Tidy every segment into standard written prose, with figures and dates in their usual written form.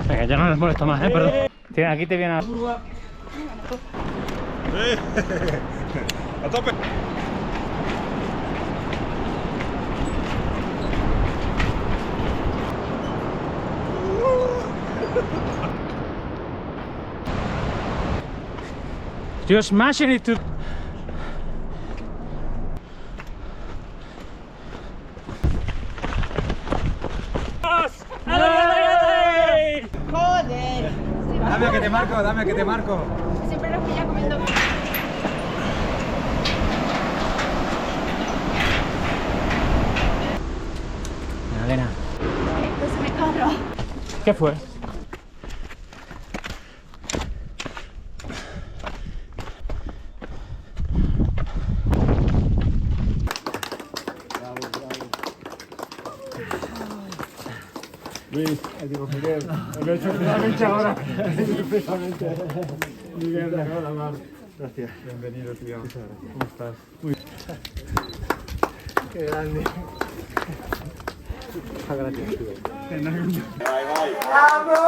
Venga, ya no les molesto más, perdón. Aquí te viene a... ¡A tope! You're smashing it to... ¡Joder! Dame que te marco, dame que te marco. Siempre los pilla comiendo. Elena. Esto se me carro. ¿Qué fue? Luis, digo Miguel, lo he hecho finalmente ahora. Perfectamente. Miguel, me acabo de hablar. Gracias. Bienvenido, tío. ¿Cómo estás? Muy qué grande. Muchas gracias, tío. ¡Vamos!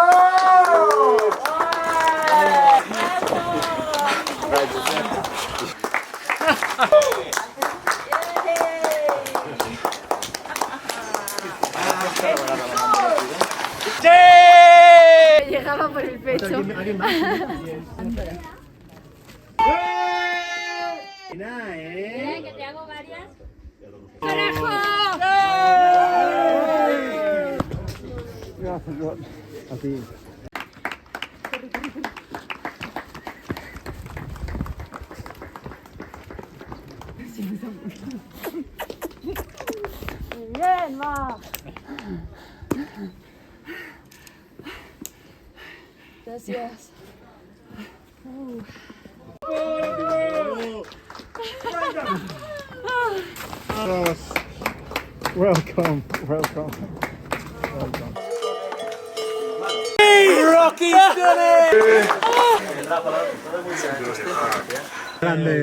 Llegaba por el pecho. ¿Alguien más? Mira, que te hago varias. ¡Carajo! Gracias, Jordi. A ti. Bien, ma. Gracias. Welcome, welcome. Rocky Grande.